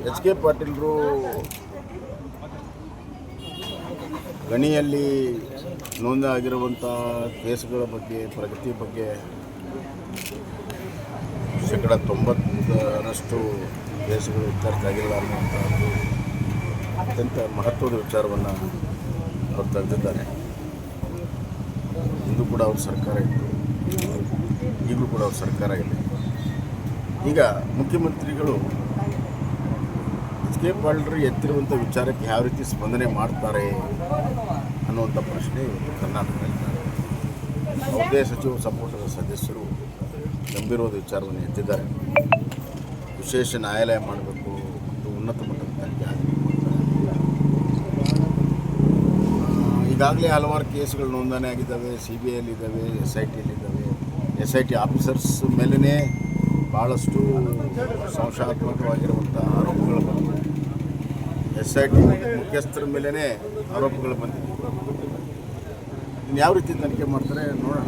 H K ಪಾಟೀಲರು ಗಣಿಯಲ್ಲಿ ನೋಂದಾಗಿರುವಂಥ ಕೇಸುಗಳ ಬಗ್ಗೆ ಪ್ರಗತಿ ಬಗ್ಗೆ 90% ಕೇಸುಗಳು ಇತ್ಯರ್ಥ ಆಗಿಲ್ಲ ಅನ್ನುವಂಥದ್ದು ಅತ್ಯಂತ ಮಹತ್ವದ ವಿಚಾರವನ್ನು ಅವರು ತೆಗೆದಿದ್ದಾರೆ. ಇಂದು ಕೂಡ ಅವ್ರ ಸರ್ಕಾರ ಇತ್ತು, ಈಗಲೂ ಕೂಡ ಅವ್ರ ಸರ್ಕಾರ ಇದೆ. ಈಗ ಮುಖ್ಯಮಂತ್ರಿಗಳು ಎಚ್ ಕೆ ಪಾಟೀಲರು ಎತ್ತಿರುವಂಥ ವಿಚಾರಕ್ಕೆ ಯಾವ ರೀತಿ ಸ್ಪಂದನೆ ಮಾಡ್ತಾರೆ ಅನ್ನುವಂಥ ಪ್ರಶ್ನೆ ಇವತ್ತು ಕರ್ನಾಟಕದಲ್ಲಿದ್ದಾರೆ. ಯಾವುದೇ ಸಚಿವ ಸಂಪುಟದ ಸದಸ್ಯರು ಗಂಭೀರವಾದ ವಿಚಾರವನ್ನು ಎತ್ತಿದ್ದಾರೆ. ವಿಶೇಷ ನ್ಯಾಯಾಲಯ ಮಾಡಬೇಕು, ಉನ್ನತ ಮಟ್ಟದ ತನಿಖೆ ಆಗಬೇಕು. ಈಗಾಗಲೇ ಹಲವಾರು ಕೇಸುಗಳು ನೋಂದಣಿ ಆಗಿದ್ದಾವೆ, CBIಯಲ್ಲಿದ್ದಾವೆ, SITಯಲ್ಲಿದ್ದಾವೆ. SIT ಆಫೀಸರ್ಸ್ ಮೇಲೇ ಭಾಳಷ್ಟು ಸಂಶಯಾತ್ಮಕವಾಗಿರುವಂಥ ಆರೋಪಗಳು ಬಂದಿವೆ. SIT ಮುಖ್ಯಸ್ಥರ ಮೇಲೇ ಆರೋಪಗಳು ಬಂದಿವೆ. ಇನ್ನು ಯಾವ ರೀತಿ ತನಿಖೆ ಮಾಡ್ತಾರೆ ನೋಡೋಣ.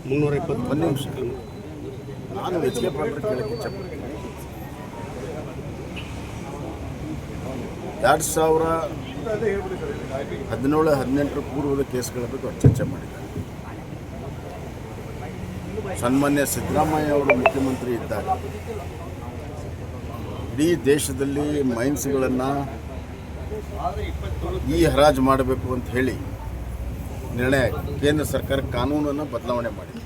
320 ಒಂದು ನಿಮಿಷ ನಾನು ಎಚ್ ಕೆ ಪಾಟೀಲರು ಕೇಳಕ್ಕೆ ಇಚ್ಛಪಡ್ತೀನಿ. 2017-18 ಪೂರ್ವದ ಕೇಸುಗಳ ಬಗ್ಗೆ ಚರ್ಚೆ ಮಾಡಿದ್ದಾರೆ. ಸನ್ಮಾನ್ಯ ಸಿದ್ದರಾಮಯ್ಯ ಅವರು ಮುಖ್ಯಮಂತ್ರಿ ಇದ್ದಾಗ ಇಡೀ ದೇಶದಲ್ಲಿ ಮೈನ್ಸ್ಗಳನ್ನು ಹರಾಜು ಮಾಡಬೇಕು ಅಂತ ಹೇಳಿ ನಿರ್ಣಯ, ಕೇಂದ್ರ ಸರ್ಕಾರ ಕಾನೂನನ್ನು ಬದಲಾವಣೆ ಮಾಡಿದೆ.